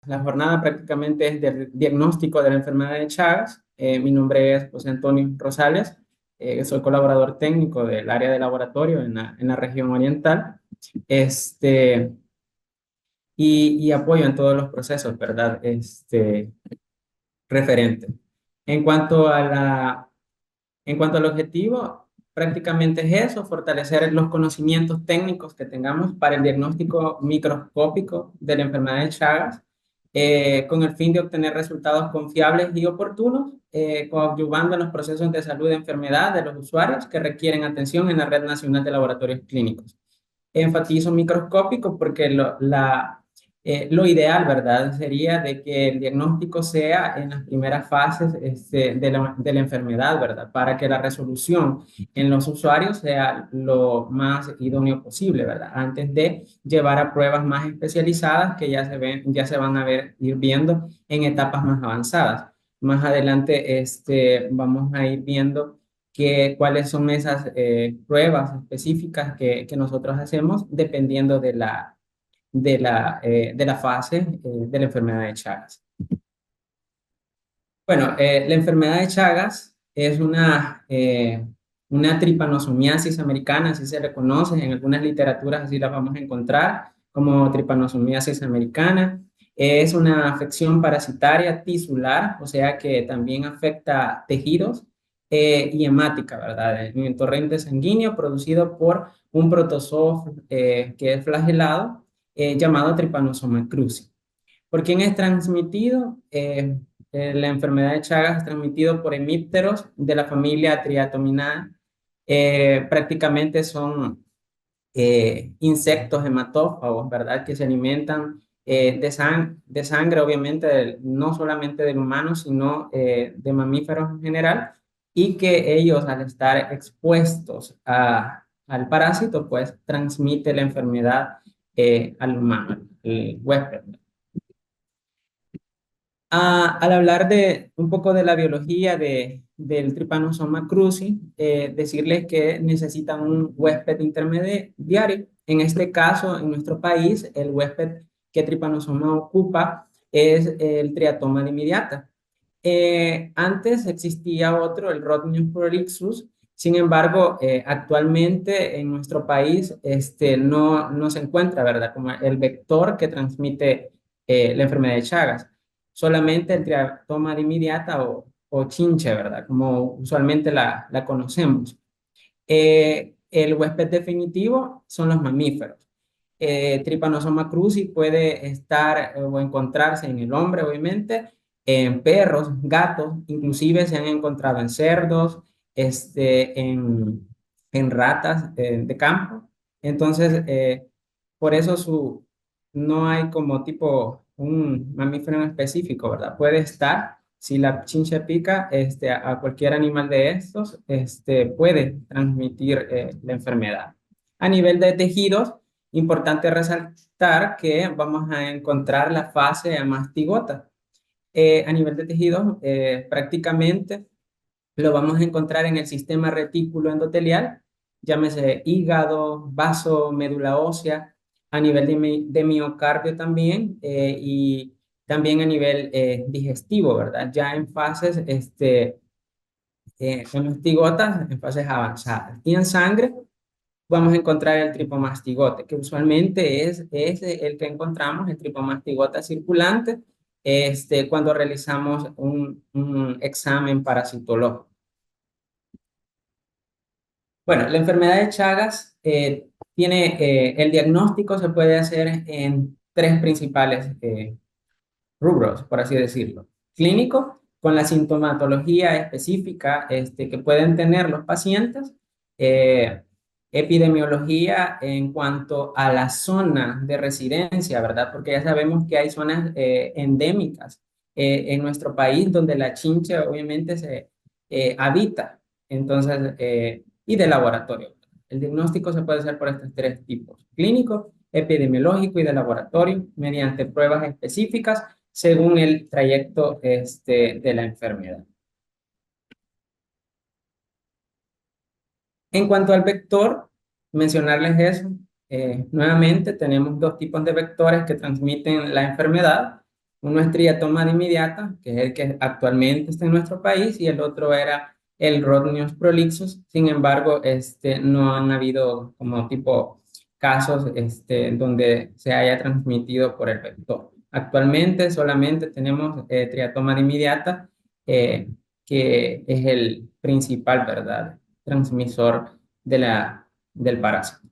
La jornada prácticamente es del diagnóstico de la enfermedad de Chagas. Mi nombre es José Antonio Rosales. Soy colaborador técnico del área de laboratorio en la región oriental. Este, y apoyo en todos los procesos, ¿verdad? Referente. En cuanto a en cuanto al objetivo, prácticamente es eso, fortalecer los conocimientos técnicos que tengamos para el diagnóstico microscópico de la enfermedad de Chagas, con el fin de obtener resultados confiables y oportunos, coadyuvando en los procesos de salud de enfermedad de los usuarios que requieren atención en la Red Nacional de Laboratorios Clínicos. Enfatizo microscópico porque lo ideal, ¿verdad? Sería de que el diagnóstico sea en las primeras fases de la enfermedad, ¿verdad? Para que la resolución en los usuarios sea lo más idóneo posible, ¿verdad? Antes de llevar a pruebas más especializadas que ya se van a ir viendo en etapas más avanzadas. Más adelante, vamos a ir viendo cuáles son esas pruebas específicas que nosotros hacemos dependiendo de la fase de la enfermedad de Chagas. Bueno, la enfermedad de Chagas es una tripanosomiasis americana, así se le conoce, en algunas literaturas así las vamos a encontrar como tripanosomiasis americana. Es una afección parasitaria tisular, o sea que también afecta tejidos y hemática, ¿verdad? En el torrente sanguíneo producido por un protozoo que es flagelado llamado Trypanosoma cruzi. ¿Por quién es transmitido? La enfermedad de Chagas es transmitido por hemípteros de la familia Triatominae. Prácticamente son insectos hematófagos, ¿verdad? Que se alimentan de sangre, obviamente, no solamente del humano, sino de mamíferos en general, y que ellos, al estar expuestos al parásito, pues transmite la enfermedad al humano, el huésped. Al hablar de un poco de la biología del Trypanosoma cruzi, decirles que necesitan un huésped intermediario. En este caso, en nuestro país, el huésped que Trypanosoma ocupa es el Triatoma dimidiata. Antes existía otro, el Rhodnius prolixus. Sin embargo, actualmente en nuestro país no se encuentra, ¿verdad? Como el vector que transmite la enfermedad de Chagas, solamente el triatoma dimidiata o chinche, ¿verdad? Como usualmente la conocemos. El huésped definitivo son los mamíferos. Trypanosoma cruzi puede estar o encontrarse en el hombre, obviamente, en perros, gatos, inclusive se han encontrado en cerdos, este, en, en ratas de campo. Entonces, por eso no hay como tipo un mamífero en específico, ¿verdad? Puede estar, si la chinche pica a cualquier animal de estos, puede transmitir la enfermedad. A nivel de tejidos, importante resaltar que vamos a encontrar la fase mastigota. A nivel de tejidos, prácticamente lo vamos a encontrar en el sistema retículo endotelial, llámese hígado, vaso, médula ósea, a nivel de miocardio también, y también a nivel digestivo, ¿verdad? Ya en fases, en mastigotas, en fases avanzadas. Y en sangre vamos a encontrar el tripomastigote, que usualmente es el que encontramos, el tripomastigota circulante, cuando realizamos un examen parasitológico. Bueno, la enfermedad de Chagas el diagnóstico se puede hacer en tres principales rubros, por así decirlo. Clínico, con la sintomatología específica que pueden tener los pacientes. Eh, Epidemiología en cuanto a la zona de residencia, ¿verdad? Porque ya sabemos que hay zonas endémicas en nuestro país donde la chinche obviamente se habita. Entonces, y de laboratorio. El diagnóstico se puede hacer por estos tres tipos: clínico, epidemiológico y de laboratorio, mediante pruebas específicas según el trayecto de la enfermedad. En cuanto al vector, mencionarles eso. Nuevamente, tenemos dos tipos de vectores que transmiten la enfermedad. Uno es triatoma inmediata, que es el que actualmente está en nuestro país, y el otro era el Rhodnius prolixus. Sin embargo, no han habido como tipo casos donde se haya transmitido por el vector. Actualmente solamente tenemos triatoma inmediata, eh, que es el principal, ¿verdad?, transmisor del parásito.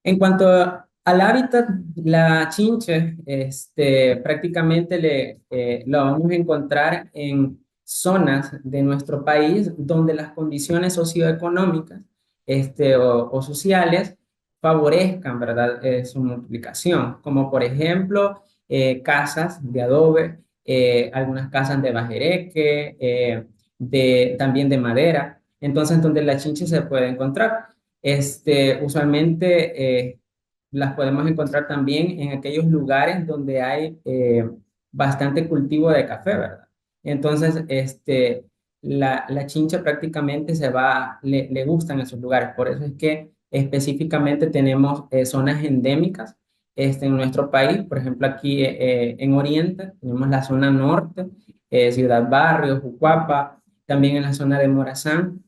En cuanto al hábitat, la chinche, prácticamente lo vamos a encontrar en zonas de nuestro país donde las condiciones socioeconómicas, o sociales favorezcan, ¿verdad?, su multiplicación, como por ejemplo, casas de adobe, algunas casas de bajereque, también de madera, entonces donde la chinche se puede encontrar. Usualmente las podemos encontrar también en aquellos lugares donde hay bastante cultivo de café, ¿verdad? Entonces, la chincha prácticamente le gustan esos lugares. Por eso es que específicamente tenemos zonas endémicas en nuestro país. Por ejemplo, aquí en Oriente tenemos la zona norte, Ciudad Barrio, Jucuapa, también en la zona de Morazán,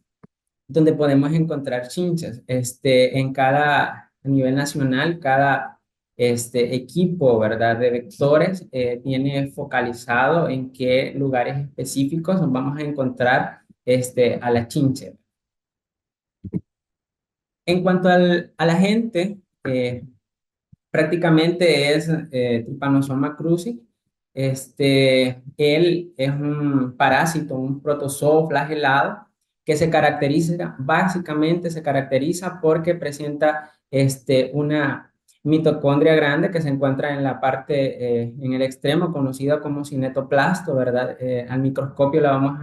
donde podemos encontrar chinchas. A nivel nacional, cada equipo, ¿verdad?, de vectores tiene focalizado en qué lugares específicos vamos a encontrar a la chincha. En cuanto a la gente, prácticamente es Trypanosoma cruzi. Él es un parásito, un protozoo flagelado que básicamente se caracteriza porque presenta una mitocondria grande que se encuentra en la parte, en el extremo, conocida como cinetoplasto, ¿verdad? Al microscopio la vamos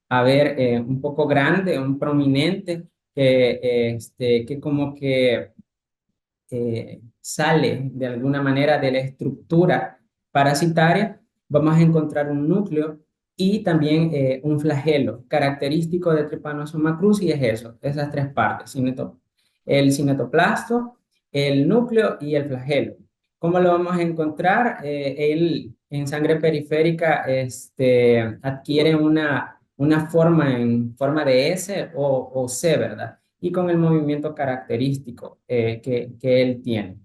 a ver un poco grande, un prominente, que como que sale de alguna manera de la estructura parasitaria. Vamos a encontrar un núcleo y también un flagelo. Característico de Trypanosoma cruzi es eso, esas tres partes: el cinetoplasto, el núcleo y el flagelo. ¿Cómo lo vamos a encontrar? Él en sangre periférica adquiere una forma en forma de S o C, ¿verdad?, y con el movimiento característico que él tiene.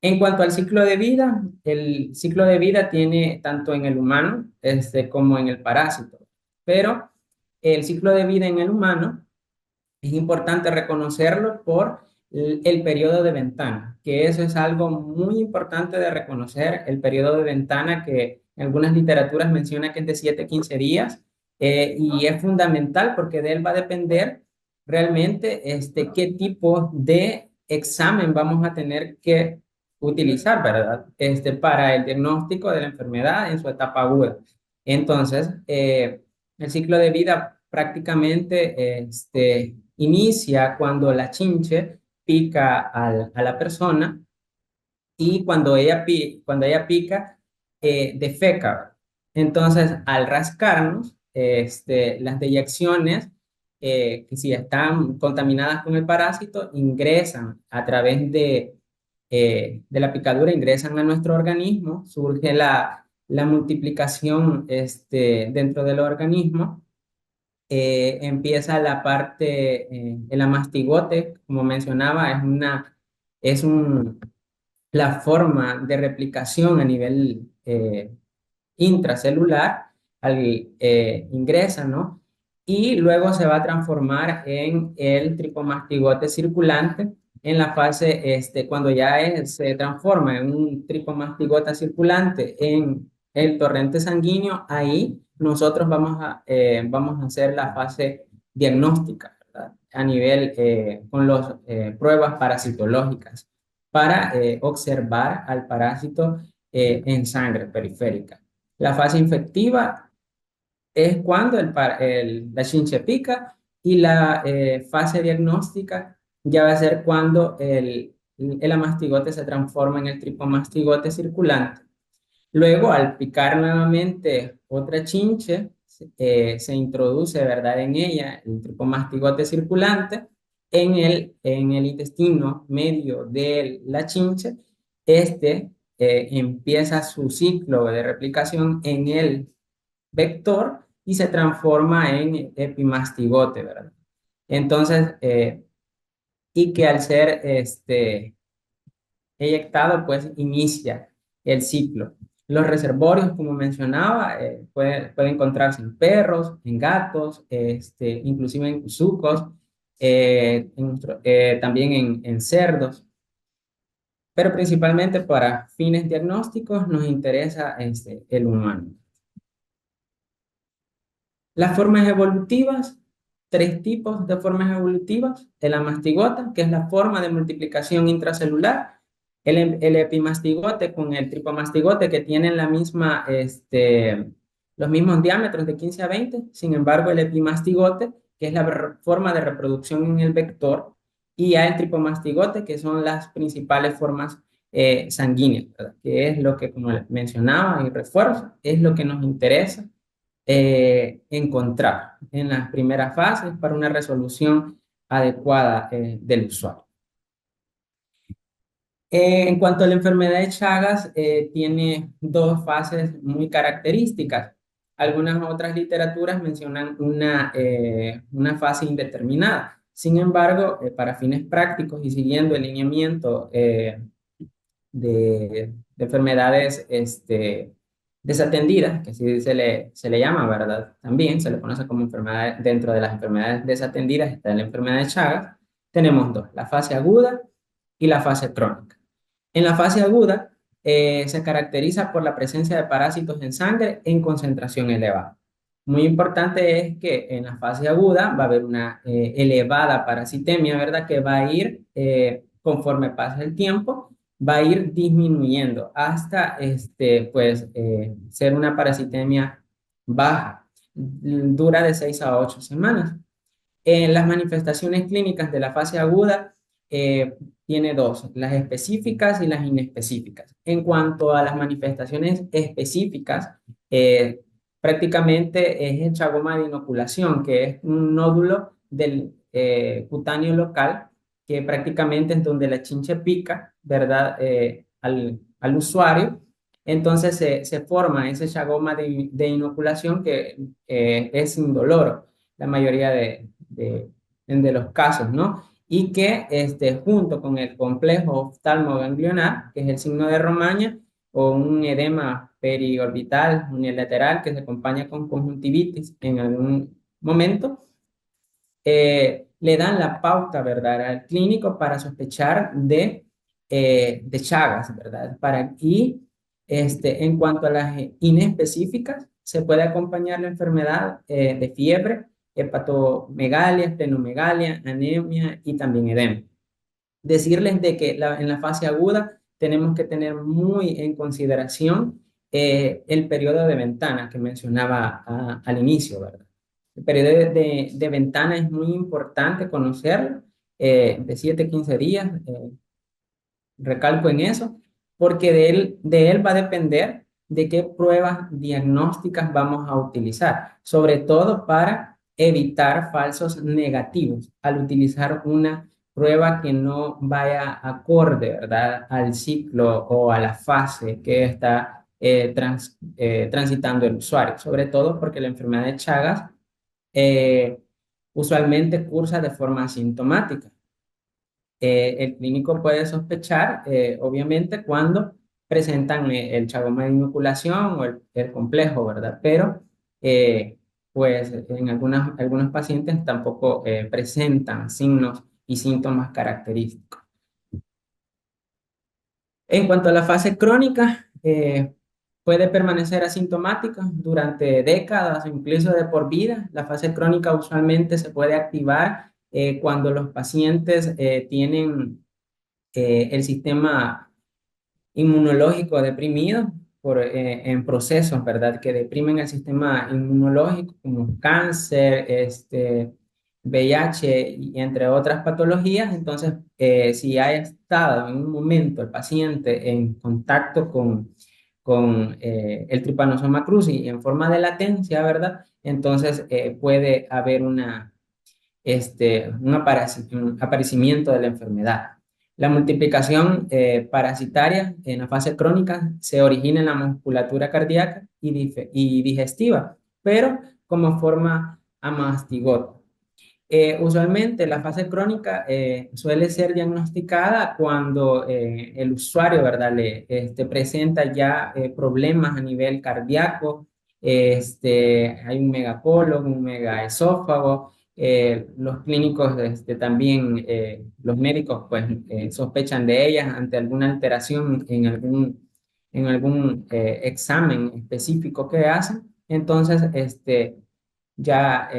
En cuanto al ciclo de vida, el ciclo de vida tiene tanto en el humano como en el parásito, pero el ciclo de vida en el humano es importante reconocerlo por el periodo de ventana, que eso es algo muy importante de reconocer, el periodo de ventana que en algunas literaturas menciona que es de 7 a 15 días, y es fundamental porque de él va a depender realmente qué tipo de examen vamos a tener que utilizar, ¿verdad? Para el diagnóstico de la enfermedad en su etapa aguda. Entonces, el ciclo de vida prácticamente inicia cuando la chinche pica a la persona, y cuando ella pica, defeca. Entonces, al rascarnos, las deyecciones, que si están contaminadas con el parásito, ingresan a través de la picadura, ingresan a nuestro organismo, surge la multiplicación dentro del organismo. Empieza la parte, el amastigote, como mencionaba, es la forma de replicación a nivel intracelular. Ingresa, ¿no? Y luego se va a transformar en el tripomastigote circulante en la fase, cuando ya se transforma en un tripomastigote circulante en el torrente sanguíneo. Ahí nosotros vamos a hacer la fase diagnóstica, ¿verdad?, a nivel con las pruebas parasitológicas para observar al parásito en sangre periférica. La fase infectiva es cuando la chinche pica, y la fase diagnóstica ya va a ser cuando el amastigote se transforma en el tripomastigote circulante. Luego, al picar nuevamente otra chinche, se introduce, ¿verdad?, en ella el tripomastigote circulante, en el intestino medio de la chinche. Este empieza su ciclo de replicación en el vector y se transforma en epimastigote, ¿verdad? Entonces, y que al ser eyectado, pues inicia el ciclo. Los reservorios, como mencionaba, puede encontrarse en perros, en gatos, inclusive en cuzucos, también en cerdos, pero principalmente para fines diagnósticos nos interesa el humano. Las formas evolutivas, tres tipos de formas evolutivas: la mastigota, que es la forma de multiplicación intracelular; el epimastigote con el tripomastigote, que tienen los mismos diámetros de 15 a 20. Sin embargo, el epimastigote, que es la forma de reproducción en el vector, y ya el tripomastigote, que son las principales formas sanguíneas, ¿verdad? Que es lo que, como mencionaba y refuerzo, es lo que nos interesa encontrar en las primeras fases para una resolución adecuada del usuario. En cuanto a la enfermedad de Chagas, tiene dos fases muy características. Algunas otras literaturas mencionan una fase indeterminada. Sin embargo, para fines prácticos y siguiendo el lineamiento de enfermedades desatendidas, que así se le llama, ¿verdad? También se le conoce como enfermedad. Dentro de las enfermedades desatendidas está la enfermedad de Chagas. Tenemos dos: la fase aguda y la fase crónica. En la fase aguda se caracteriza por la presencia de parásitos en sangre en concentración elevada. Muy importante es que en la fase aguda va a haber una elevada parasitemia, ¿verdad? Que va a ir, conforme pasa el tiempo, va a ir disminuyendo hasta pues, ser una parasitemia baja. Dura de 6 a 8 semanas. En las manifestaciones clínicas de la fase aguda, tiene dos: las específicas y las inespecíficas. En cuanto a las manifestaciones específicas, eh, prácticamente es el chagoma de inoculación, que es un nódulo del cutáneo local, que prácticamente es donde la chinche pica, ¿verdad? Al usuario. Entonces se forma ese chagoma de inoculación que es indoloro la mayoría de los casos, ¿no? Y que junto con el complejo oftalmoganglionar, que es el signo de Romaña, o un edema periorbital unilateral que se acompaña con conjuntivitis en algún momento, le dan la pauta, ¿verdad?, al clínico para sospechar de Chagas, ¿verdad? En cuanto a las inespecíficas, se puede acompañar la enfermedad de fiebre, hepatomegalia, esplenomegalia, anemia y también edema. Decirles de que en la fase aguda tenemos que tener muy en consideración el periodo de ventana que mencionaba al inicio, ¿verdad? El periodo de ventana es muy importante conocerlo, de 7 a 15 días. Recalco en eso, porque de él va a depender de qué pruebas diagnósticas vamos a utilizar, sobre todo para evitar falsos negativos al utilizar una prueba que no vaya acorde, ¿verdad?, al ciclo o a la fase que está transitando el usuario, sobre todo porque la enfermedad de Chagas eh, usualmente cursa de forma asintomática. El clínico puede sospechar, obviamente, cuando presentan el chagoma de inoculación o el complejo, ¿verdad? Pero, pues, en algunos pacientes tampoco presentan signos y síntomas característicos. En cuanto a la fase crónica, puede permanecer asintomática durante décadas o incluso de por vida. La fase crónica usualmente se puede activar cuando los pacientes tienen el sistema inmunológico deprimido en procesos, ¿verdad?, que deprimen el sistema inmunológico, como cáncer, VIH y entre otras patologías. Entonces, si ha estado en un momento el paciente en contacto con el Trypanosoma cruzi en forma de latencia, ¿verdad? Entonces puede haber una un aparecimiento de la enfermedad. La multiplicación parasitaria en la fase crónica se origina en la musculatura cardíaca y digestiva, pero como forma amastigótica. Usualmente la fase crónica suele ser diagnosticada cuando el usuario, ¿verdad? Presenta ya problemas a nivel cardíaco, hay un megacolon, un megaesófago, los clínicos también, los médicos pues sospechan de ellas ante alguna alteración en algún examen específico que hacen. Entonces, ya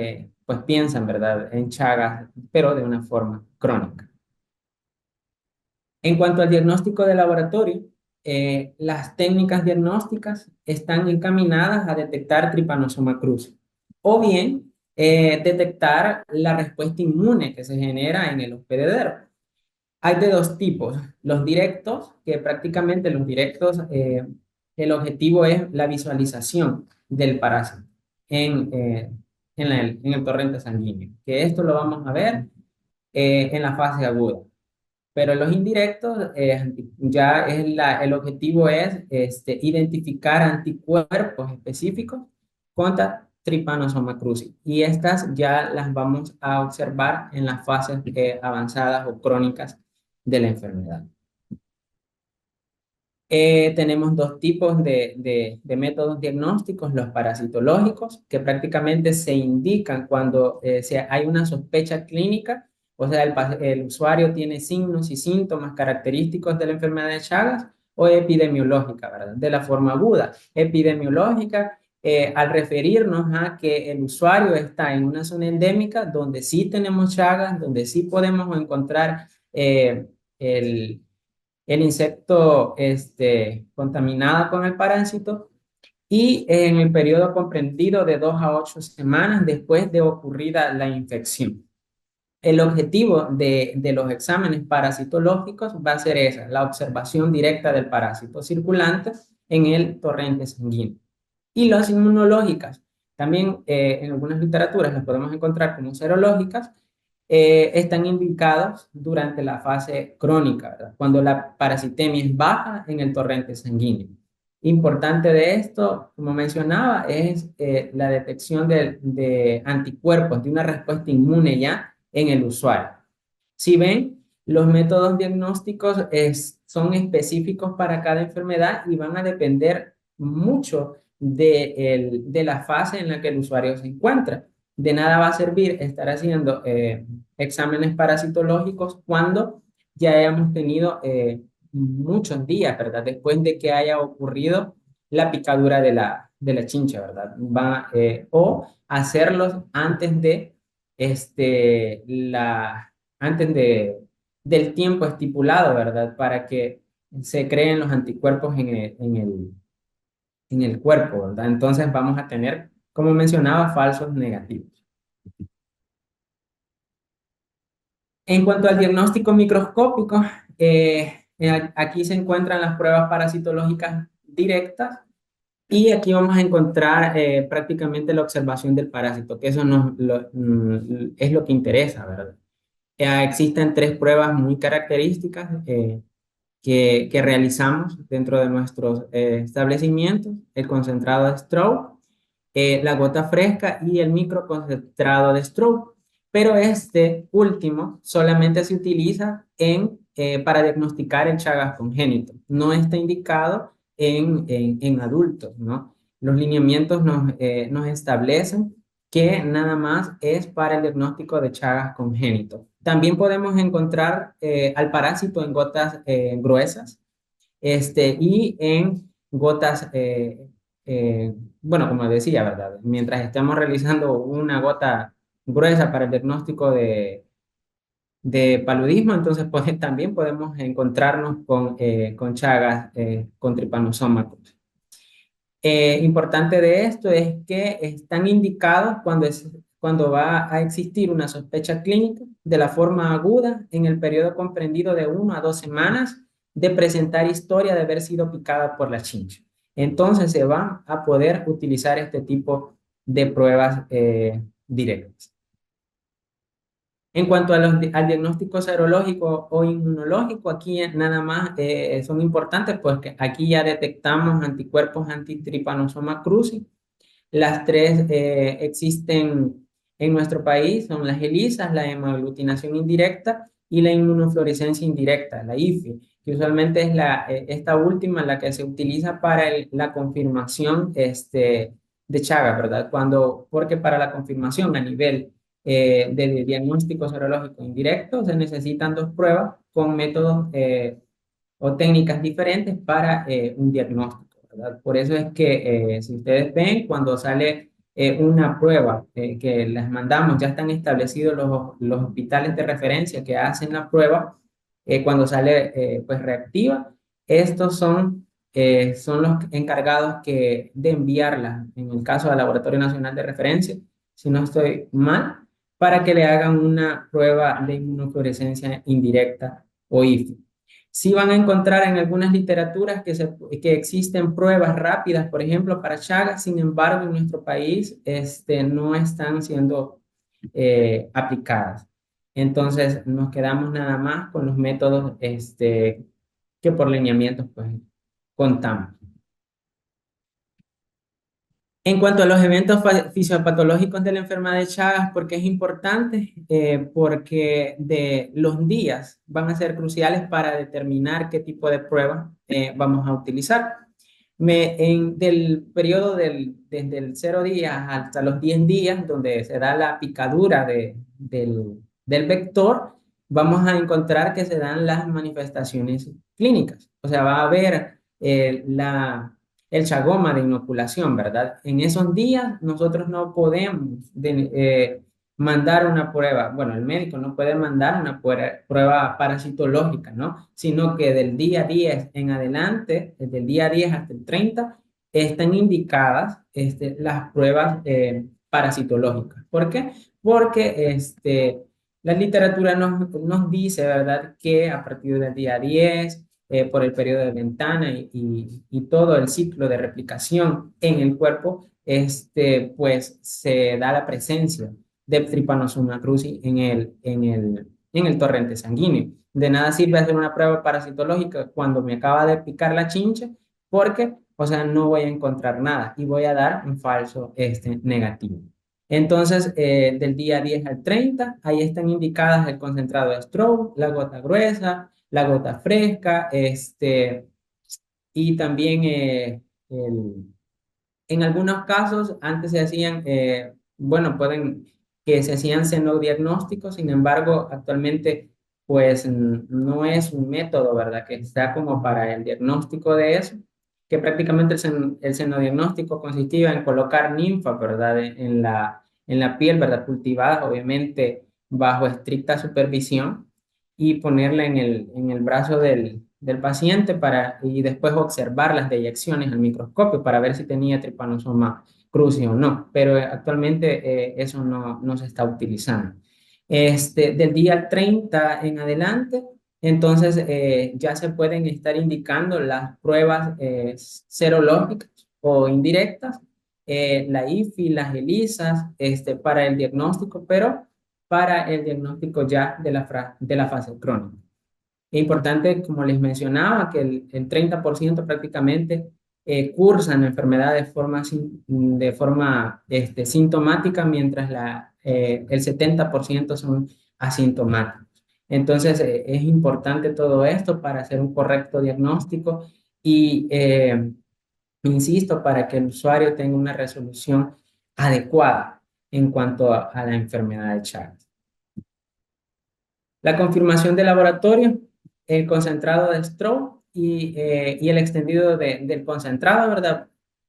pues piensan, ¿verdad?, en Chagas, pero de una forma crónica. En cuanto al diagnóstico de laboratorio, las técnicas diagnósticas están encaminadas a detectar Trypanosoma cruzi o bien detectar la respuesta inmune que se genera en el hospedadero. Hay de dos tipos, los directos, que prácticamente los directos, el objetivo es la visualización del parásito en, eh, en el torrente sanguíneo, que esto lo vamos a ver en la fase aguda. Pero los indirectos, ya es el objetivo es identificar anticuerpos específicos contra Trypanosoma cruzi. Y estas ya las vamos a observar en las fases avanzadas o crónicas de la enfermedad. Tenemos dos tipos de métodos diagnósticos, los parasitológicos, que prácticamente se indican cuando hay una sospecha clínica, o sea, el usuario tiene signos y síntomas característicos de la enfermedad de Chagas, o epidemiológica, ¿verdad? De la forma aguda. Epidemiológica, al referirnos a que el usuario está en una zona endémica donde sí tenemos Chagas, donde sí podemos encontrar el insecto contaminado con el parásito y en el periodo comprendido de 2 a 8 semanas después de ocurrida la infección. El objetivo de los exámenes parasitológicos va a ser esa, la observación directa del parásito circulante en el torrente sanguíneo. Y las inmunológicas, también en algunas literaturas las podemos encontrar como serológicas, están indicados durante la fase crónica, ¿verdad? Cuando la parasitemia es baja en el torrente sanguíneo. Importante de esto, como mencionaba, es la detección de anticuerpos, de una respuesta inmune ya en el usuario. Si ven, los métodos diagnósticos son específicos para cada enfermedad y van a depender mucho de la fase en la que el usuario se encuentra. De nada va a servir estar haciendo exámenes parasitológicos cuando ya hayamos tenido muchos días, ¿verdad? Después de que haya ocurrido la picadura de la chincha, ¿verdad? O hacerlos antes de antes del tiempo estipulado, ¿verdad? Para que se creen los anticuerpos en el cuerpo, ¿verdad? Entonces vamos a tener, como mencionaba, falsos negativos. En cuanto al diagnóstico microscópico, aquí se encuentran las pruebas parasitológicas directas y aquí vamos a encontrar prácticamente la observación del parásito, que eso es lo que interesa, ¿verdad? Existen tres pruebas muy características que realizamos dentro de nuestros establecimientos: el concentrado de Stroke, la gota fresca y el microconcentrado de Stroke. Pero este último solamente se utiliza para diagnosticar el Chagas congénito. No está indicado en adultos, ¿no? Los lineamientos nos establecen que nada más es para el diagnóstico de Chagas congénito. También podemos encontrar al parásito en gotas gruesas y en gotas, bueno, como decía, ¿verdad? Mientras estemos realizando una gota gruesa para el diagnóstico de paludismo, entonces pues, también podemos encontrarnos con Chagas con Trypanosoma cruzi. Importante de esto es que están indicados cuando va a existir una sospecha clínica de la forma aguda en el periodo comprendido de 1 a 2 semanas de presentar historia de haber sido picada por la chincha. Entonces se va a poder utilizar este tipo de pruebas directas. En cuanto a al diagnóstico serológico o inmunológico, aquí nada más son importantes porque aquí ya detectamos anticuerpos anti-Trypanosoma cruzi. Las tres existen en nuestro país, son las ELISAs, la hemaglutinación indirecta y la inmunofluorescencia indirecta, la IFI, que usualmente es esta última la que se utiliza para la confirmación de Chagas, ¿verdad? Porque para la confirmación a nivel de diagnóstico serológico indirecto se necesitan dos pruebas con métodos o técnicas diferentes para un diagnóstico, ¿verdad? Por eso es que si ustedes ven, cuando sale una prueba que les mandamos, ya están establecidos los hospitales de referencia que hacen la prueba, cuando sale pues reactiva, estos son los encargados de enviarla, en el caso del Laboratorio Nacional de Referencia, si no estoy mal, para que le hagan una prueba de inmunofluorescencia indirecta o IFI. Sí van a encontrar en algunas literaturas que existen pruebas rápidas, por ejemplo, para Chagas. Sin embargo, en nuestro país no están siendo aplicadas. Entonces, nos quedamos nada más con los métodos que por lineamientos pues, contamos. En cuanto a los eventos fisiopatológicos de la enfermedad de Chagas, ¿por qué es importante? Porque los días van a ser cruciales para determinar qué tipo de prueba vamos a utilizar. Del periodo desde el 0 días hasta los 10 días, donde se da la picadura del vector, vamos a encontrar que se dan las manifestaciones clínicas. O sea, va a haber el chagoma de inoculación, ¿verdad? En esos días nosotros no podemos mandar una prueba, bueno, el médico no puede mandar una prueba parasitológica, ¿no? Sino que del día 10 en adelante, desde el día 10 hasta el 30, están indicadas las pruebas parasitológicas. ¿Por qué? Porque la literatura nos dice, ¿verdad?, que a partir del día 10 por el periodo de ventana y todo el ciclo de replicación en el cuerpo, pues se da la presencia de Trypanosoma cruzi en el torrente sanguíneo. De nada sirve hacer una prueba parasitológica cuando me acaba de picar la chincha, porque, o sea, no voy a encontrar nada y voy a dar un falso negativo. Entonces, del día 10 al 30, ahí están indicadas el concentrado de stroke, la gota gruesa, la gota fresca, y también en algunos casos antes se hacían, bueno, que se hacían senodiagnósticos. Sin embargo, actualmente pues no es un método, ¿verdad?, que está como para el diagnóstico de eso, que prácticamente el senodiagnóstico consistía en colocar ninfa, ¿verdad?, en la piel, ¿verdad?, cultivada, obviamente bajo estricta supervisión, y ponerla en el brazo del paciente y después observar las deyecciones al microscopio para ver si tenía Trypanosoma cruzi o no, pero actualmente eso no se está utilizando. Del día 30 en adelante, entonces ya se pueden estar indicando las pruebas serológicas o indirectas, la IFI, las ELISAs, para el diagnóstico, pero para el diagnóstico ya de la fase crónica. Es importante, como les mencionaba, que el 30% prácticamente cursan la enfermedad de forma sintomática, mientras el 70% son asintomáticos. Entonces, es importante todo esto para hacer un correcto diagnóstico y, insisto, para que el usuario tenga una resolución adecuada en cuanto a la enfermedad de Chagas. La confirmación de laboratorio, el concentrado de Stroh y el extendido del concentrado, ¿verdad?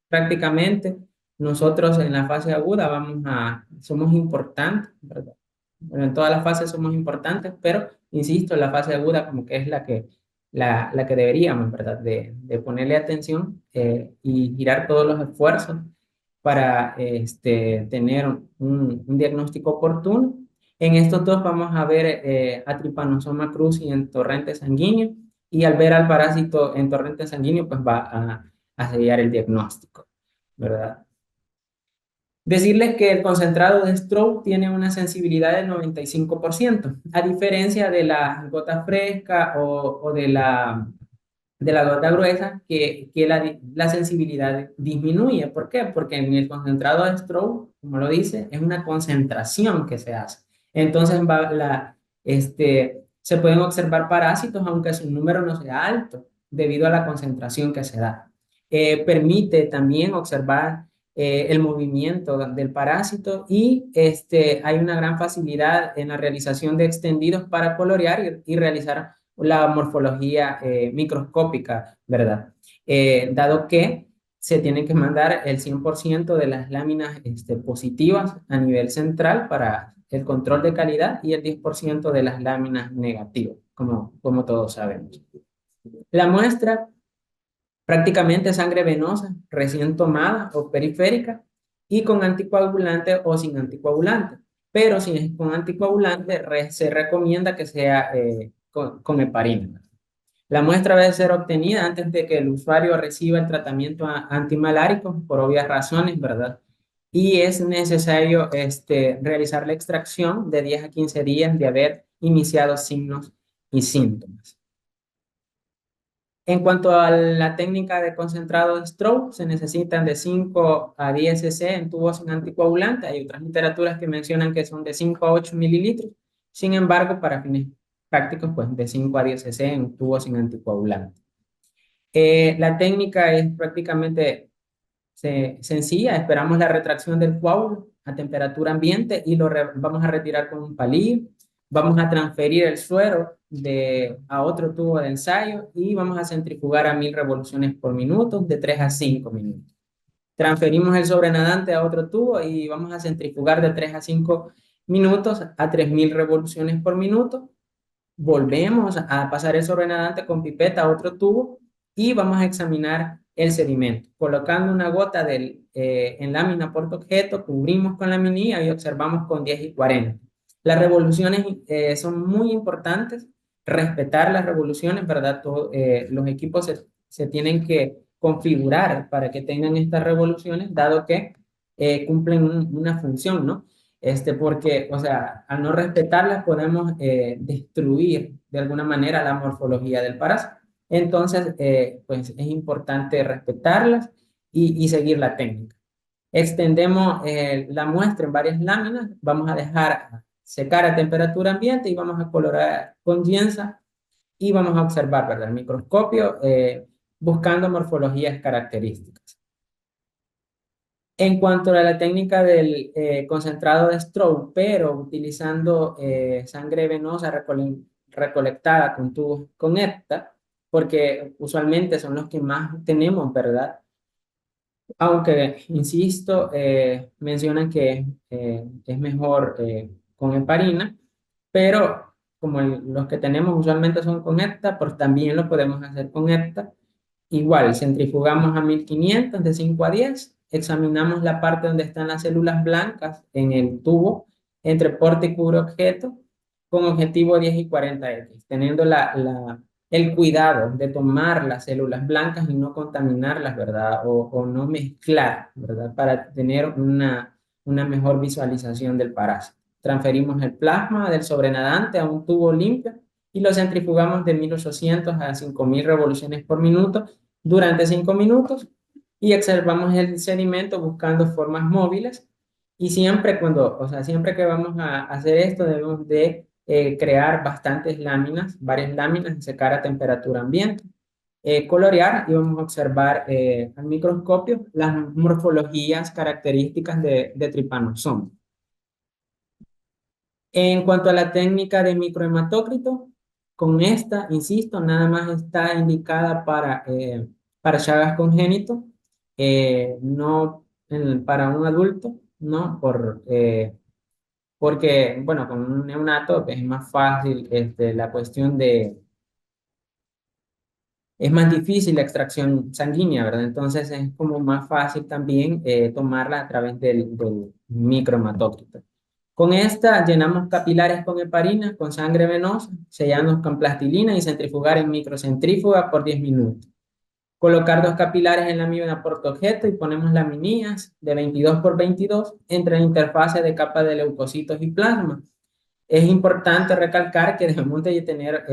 Prácticamente nosotros en la fase aguda somos importantes, ¿verdad? Bueno, en todas las fases somos importantes, pero insisto, la fase aguda como que es la que deberíamos, ¿verdad?, de ponerle atención y girar todos los esfuerzos para tener un diagnóstico oportuno. En estos dos vamos a ver a Trypanosoma cruzi en torrente sanguíneo, y al ver al parásito en torrente sanguíneo, pues va a sellar el diagnóstico, ¿verdad? Decirles que el concentrado de Stroke tiene una sensibilidad del 95%, a diferencia de la gota fresca o de la gota gruesa, que la sensibilidad disminuye. ¿Por qué? Porque en el concentrado de Stroke, como lo dice, es una concentración que se hace. Entonces se pueden observar parásitos aunque su número no sea alto, debido a la concentración que se da. Permite también observar el movimiento del parásito y hay una gran facilidad en la realización de extendidos para colorear y realizar la morfología microscópica, ¿verdad? Dado que se tienen que mandar el 100% de las láminas positivas a nivel central para el control de calidad y el 10% de las láminas negativas, como todos sabemos. La muestra prácticamente sangre venosa, recién tomada o periférica, y con anticoagulante o sin anticoagulante. Pero si es con anticoagulante, se recomienda que sea con heparina. La muestra debe ser obtenida antes de que el usuario reciba el tratamiento antimalárico, por obvias razones, ¿verdad? Y es necesario realizar la extracción de 10 a 15 días de haber iniciado signos y síntomas. En cuanto a la técnica de concentrado de stroke, se necesitan de 5 a 10 cc en tubos sin anticoagulante. Hay otras literaturas que mencionan que son de 5 a 8 mililitros. Sin embargo, para fines prácticos, pues de 5 a 10 cc en tubos sin anticoagulante. La técnica es prácticamente sencilla. Esperamos la retracción del coágulo a temperatura ambiente y vamos a retirar con un palillo. Vamos a transferir el suero a otro tubo de ensayo y vamos a centrifugar a 1000 revoluciones por minuto, de 3 a 5 minutos. Transferimos el sobrenadante a otro tubo y vamos a centrifugar de 3 a 5 minutos a 3000 revoluciones por minuto. Volvemos a pasar el sobrenadante con pipeta a otro tubo y vamos a examinar el sedimento. Colocando una gota en lámina por objeto, cubrimos con laminilla y observamos con 10 y 40. Las revoluciones son muy importantes, respetar las revoluciones, ¿verdad? Los equipos se tienen que configurar para que tengan estas revoluciones, dado que cumplen una función, ¿no? Porque, o sea, al no respetarlas podemos destruir de alguna manera la morfología del parásito. Entonces, pues es importante respetarlas y seguir la técnica. Extendemos la muestra en varias láminas, vamos a dejar secar a temperatura ambiente y vamos a colorar con Gienza y vamos a observar, ¿verdad? El microscopio buscando morfologías características. En cuanto a la técnica del concentrado de stroke, pero utilizando sangre venosa recolectada con tubos con EPTA, porque usualmente son los que más tenemos, ¿verdad? Aunque, insisto, mencionan que es mejor con heparina, pero como los que tenemos usualmente son con EPTA, pues también lo podemos hacer con EPTA. Igual, centrifugamos a 1500 de 5 a 10, examinamos la parte donde están las células blancas en el tubo entre porte y cubre objeto con objetivo 10 y 40X, teniendo el cuidado de tomar las células blancas y no contaminarlas, ¿verdad? O no mezclar, ¿verdad? Para tener una mejor visualización del parásito. Transferimos el plasma del sobrenadante a un tubo limpio y lo centrifugamos de 1800 a 5000 revoluciones por minuto durante 5 minutos y observamos el sedimento buscando formas móviles y siempre que vamos a hacer esto debemos de crear bastantes láminas, varias láminas y secar a temperatura ambiente, colorear y vamos a observar al microscopio las morfologías características de Trypanosoma. En cuanto a la técnica de microhematócrito, con esta, insisto, nada más está indicada para Chagas congénito, no para un adulto, ¿no? Porque, bueno, con un neonato es más fácil la cuestión es más difícil la extracción sanguínea, ¿verdad? Entonces es como más fácil también tomarla a través del microhematócrito. Con esta llenamos capilares con heparina, con sangre venosa, sellamos con plastilina y centrifugar en microcentrífuga por 10 minutos. Colocar dos capilares en la mímina portaobjeto y ponemos laminillas de 22 por 22 entre la interfase de capa de leucocitos y plasma. Es importante recalcar que debemos de tener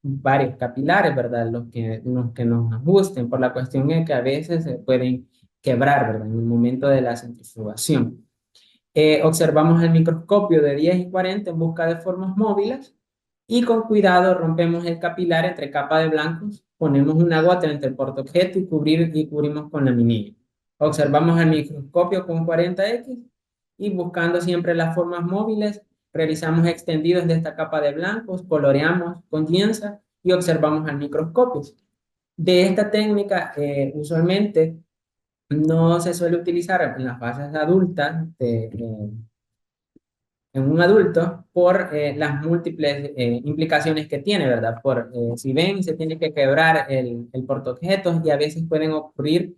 varios capilares, ¿verdad? Los que nos ajusten, por la cuestión de que a veces se pueden quebrar, ¿verdad? En el momento de la centrifugación. Observamos el microscopio de 10 y 40 en busca de formas móviles y con cuidado rompemos el capilar entre capa de blancos, ponemos una gota entre el portaobjeto y cubrimos con la laminilla. Observamos el microscopio con 40X y buscando siempre las formas móviles, realizamos extendidos de esta capa de blancos, coloreamos con lienza y observamos al microscopio. De esta técnica, usualmente no se suele utilizar en las fases adultas en un adulto por las múltiples implicaciones que tiene, ¿verdad? Si ven, se tiene que quebrar el portaobjetos y a veces pueden ocurrir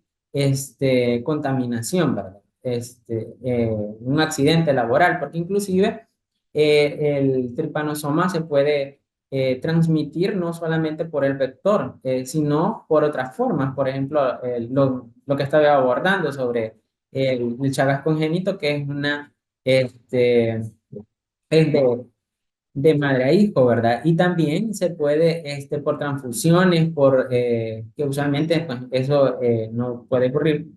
contaminación, ¿verdad? Un accidente laboral, porque inclusive el tripanosoma se puede transmitir no solamente por el vector, sino por otras formas. Por ejemplo, lo que estaba abordando sobre el Chagas congénito, que es es de madre a hijo, ¿verdad? Y también se puede, por transfusiones, que usualmente pues, eso no puede ocurrir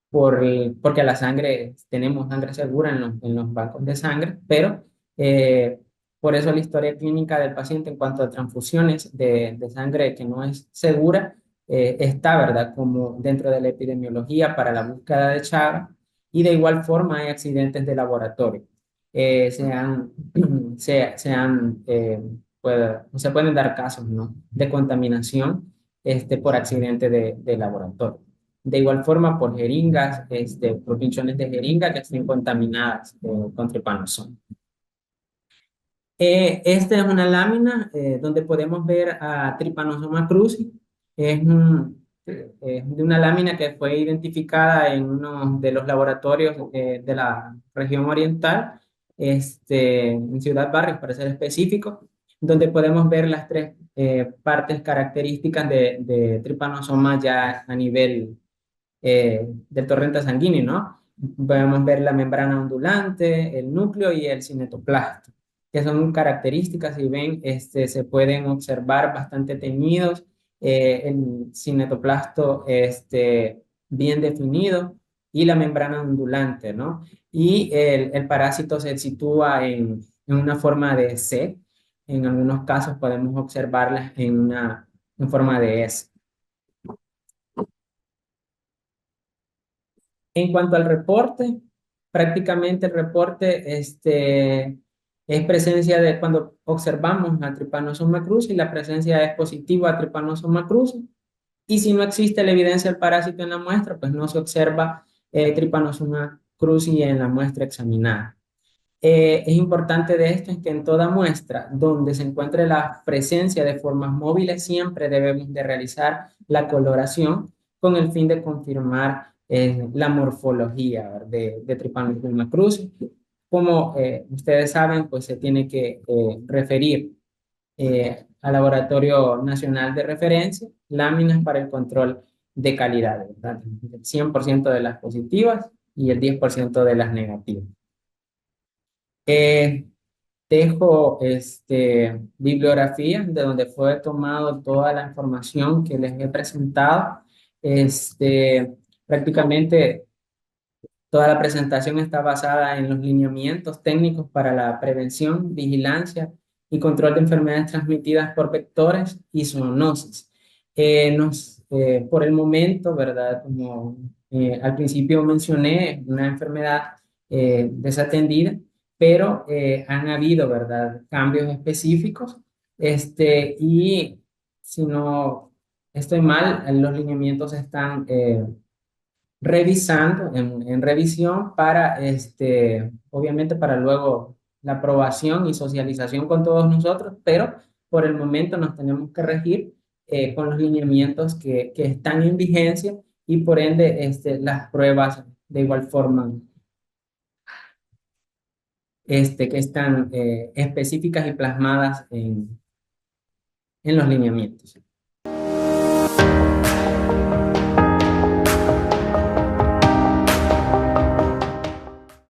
porque la sangre, tenemos sangre segura en los bancos de sangre, pero eh, por eso la historia clínica del paciente en cuanto a transfusiones de sangre que no es segura, está, ¿verdad? Como dentro de la epidemiología para la búsqueda de Chagas, y de igual forma hay accidentes de laboratorio. Eh, se han, se han, se pueden dar casos, ¿no? De contaminación por accidente de laboratorio. De igual forma, por jeringas, por pinchones de jeringa que estén contaminadas con trypanosoma. Esta es una lámina donde podemos ver a Trypanosoma cruzi. Es de una lámina que fue identificada en uno de los laboratorios de la región oriental, en Ciudad Barrios, para ser específico, donde podemos ver las tres partes características de Trypanosoma ya a nivel del torrente sanguíneo, ¿no? Podemos ver la membrana ondulante, el núcleo y el cinetoplasto, que son características, si ven, se pueden observar bastante teñidos, el cinetoplasto bien definido y la membrana ondulante, ¿no? Y el parásito se sitúa en una forma de C. En algunos casos podemos observarlas en forma de S. En cuanto al reporte, prácticamente el reporte es presencia de cuando observamos a Trypanosoma cruzi, la presencia es positiva a Trypanosoma cruzi, y si no existe la evidencia del parásito en la muestra, pues no se observa Trypanosoma cruzi en la muestra examinada. Es importante de esto es que en toda muestra donde se encuentre la presencia de formas móviles, siempre debemos de realizar la coloración con el fin de confirmar la morfología, ¿verdad? De Trypanosoma cruzi. Como ustedes saben, pues se tiene que referir al Laboratorio Nacional de Referencia láminas para el control de calidad, ¿verdad? El 100% de las positivas y el 10% de las negativas. Eh, Dejo bibliografía de donde fue tomado toda la información que les he presentado. Prácticamente toda la presentación está basada en los lineamientos técnicos para la prevención, vigilancia y control de enfermedades transmitidas por vectores y zoonosis. Por el momento, ¿verdad? Como al principio mencioné, una enfermedad desatendida, pero han habido, ¿verdad? Cambios específicos, y si no estoy mal, los lineamientos están revisando, en revisión para, obviamente para luego la aprobación y socialización con todos nosotros, pero por el momento nos tenemos que regir con los lineamientos que están en vigencia y por ende las pruebas de igual forma que están específicas y plasmadas en los lineamientos.